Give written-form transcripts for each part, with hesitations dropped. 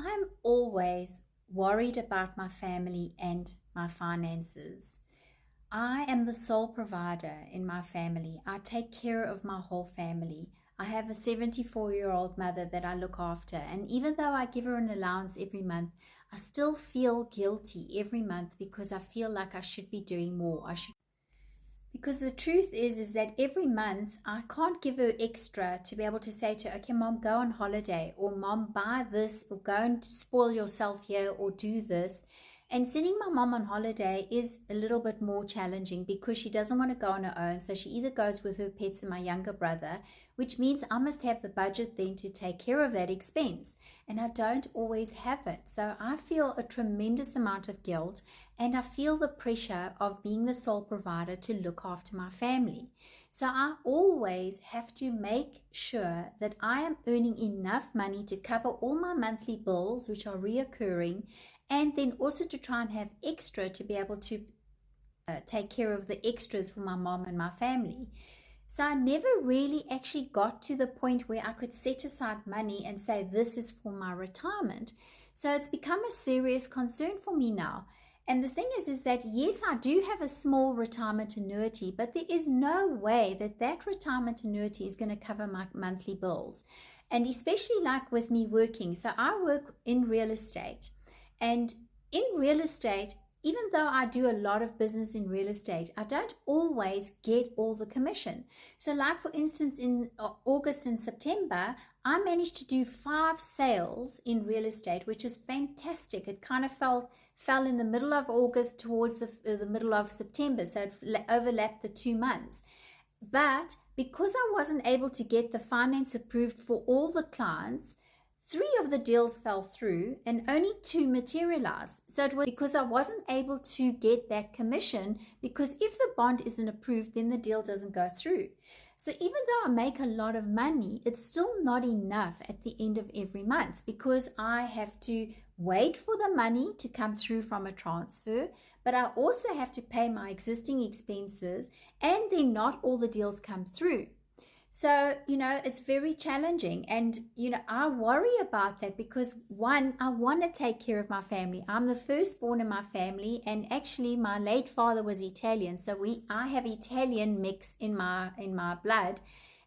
I'm always worried about my family and my finances. I am the sole provider in my family. I take care of my whole family. I have a 74-year-old mother that I look after, and even though I give her an allowance every month, I still feel guilty every month because I feel like I should be doing more. Because the truth is that every month I can't give her extra to be able to say to her, okay, mom, go on holiday, or mom, buy this, or go and spoil yourself here, or do this. And sending my mom on holiday is a little bit more challenging because she doesn't want to go on her own. So she either goes with her pets and my younger brother, which means I must have the budget then to take care of that expense. And I don't always have it. So I feel a tremendous amount of guilt, and I feel the pressure of being the sole provider to look after my family. So I always have to make sure that I am earning enough money to cover all my monthly bills, which are reoccurring, and then also to try and have extra to be able to take care of the extras for my mom and my family. So I never really actually got to the point where I could set aside money and say, this is for my retirement. So it's become a serious concern for me now. And the thing is that yes, I do have a small retirement annuity, but there is no way that that retirement annuity is going to cover my monthly bills. And especially like with me working. So I work in real estate. And in real estate, even though I do a lot of business in real estate, I don't always get all the commission. So like for instance, in August and September, I managed to do 5 sales in real estate, which is fantastic. It kind of fell in the middle of August towards the middle of September. So it overlapped the 2 months. But because I wasn't able to get the finance approved for all the clients, 3 of the deals fell through and only 2 materialized. So it was because I wasn't able to get that commission, because if the bond isn't approved, then the deal doesn't go through. So even though I make a lot of money, it's still not enough at the end of every month because I have to wait for the money to come through from a transfer, but I also have to pay my existing expenses, and then not all the deals come through. So, it's very challenging. And, I worry about that because one, I want to take care of my family. I'm the firstborn in my family. And actually my late father was Italian. So I have Italian mix in my blood.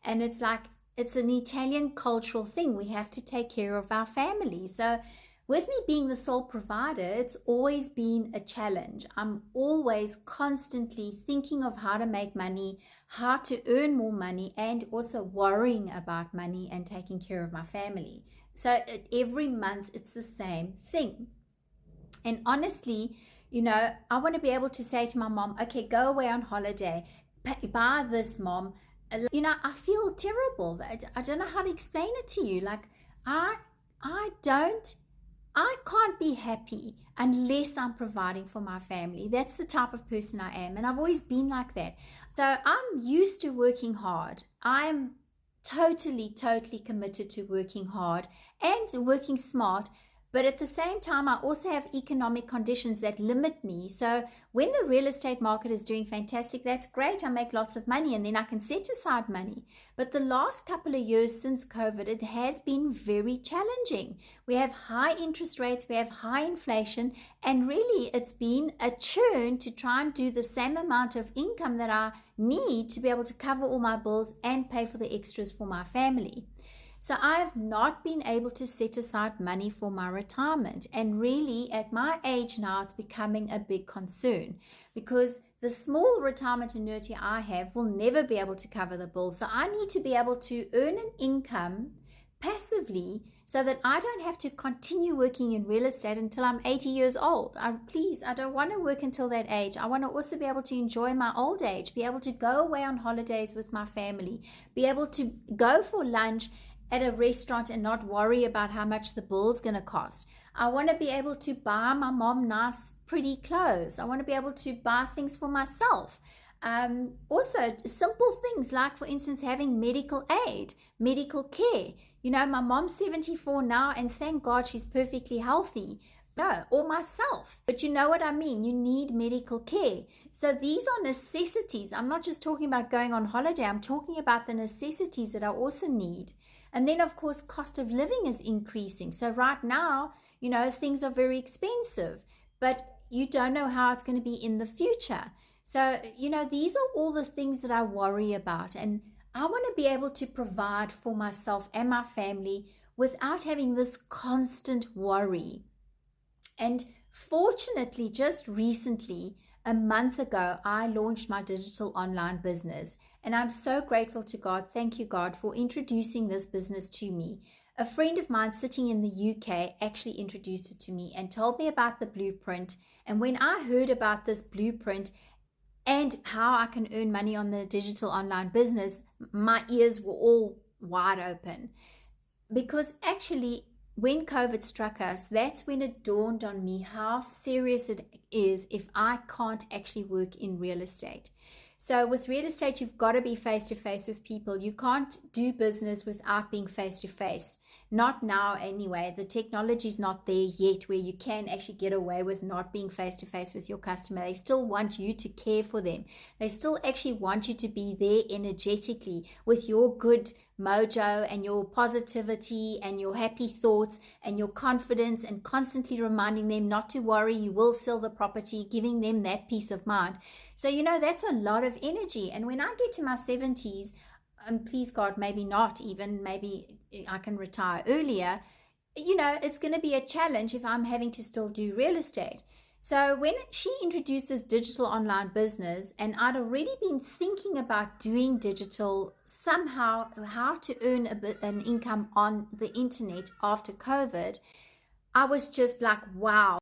And it's an Italian cultural thing. We have to take care of our family. So with me being the sole provider, it's always been a challenge. I'm always constantly thinking of how to make money, how to earn more money, and also worrying about money and taking care of my family. So every month it's the same thing. And honestly, I want to be able to say to my mom, okay, go away on holiday, buy this, mom. I feel terrible. I don't know how to explain it to you. Like, I can't be happy unless I'm providing for my family. That's the type of person I am. And I've always been like that. So I'm used to working hard. I'm totally committed to working hard and working smart. But at the same time, I also have economic conditions that limit me. So when the real estate market is doing fantastic, that's great. I make lots of money and then I can set aside money. But the last couple of years since COVID, it has been very challenging. We have high interest rates, we have high inflation, and really it's been a churn to try and do the same amount of income that I need to be able to cover all my bills and pay for the extras for my family. So I've not been able to set aside money for my retirement. And really, at my age now, it's becoming a big concern because the small retirement annuity I have will never be able to cover the bills. So I need to be able to earn an income passively so that I don't have to continue working in real estate until I'm 80 years old. I don't want to work until that age. I want to also be able to enjoy my old age, be able to go away on holidays with my family, be able to go for lunch at a restaurant and not worry about how much the bill's going to cost. I want to be able to buy my mom nice, pretty clothes. I want to be able to buy things for myself. Also, simple things like, for instance, having medical aid, medical care. My mom's 74 now, and thank God she's perfectly healthy. No, or myself. But you know what I mean? You need medical care. So these are necessities. I'm not just talking about going on holiday. I'm talking about the necessities that I also need. And then, of course, cost of living is increasing. So right now, things are very expensive, but you don't know how it's going to be in the future. So, these are all the things that I worry about. And I want to be able to provide for myself and my family without having this constant worry. And fortunately, just recently, a month ago, I launched my digital online business. And I'm so grateful to God. Thank you, God, for introducing this business to me. A friend of mine sitting in the UK actually introduced it to me and told me about the blueprint. And when I heard about this blueprint and how I can earn money on the digital online business, my ears were all wide open. Because actually, when COVID struck us, that's when it dawned on me how serious it is if I can't actually work in real estate. So with real estate, you've got to be face to face with people. You can't do business without being face to face. Not now anyway. The technology is not there yet where you can actually get away with not being face to face with your customer. They still want you to care for them. They still actually want you to be there energetically with your good mojo and your positivity and your happy thoughts and your confidence, and constantly reminding them not to worry, you will sell the property, giving them that peace of mind. So that's a lot of energy. And when I get to my 70s, and please God, maybe not even, maybe I can retire earlier, it's going to be a challenge if I'm having to still do real estate. So when she introduced this digital online business, and I'd already been thinking about doing digital somehow, how to earn an income on the internet after COVID, I was just like, wow.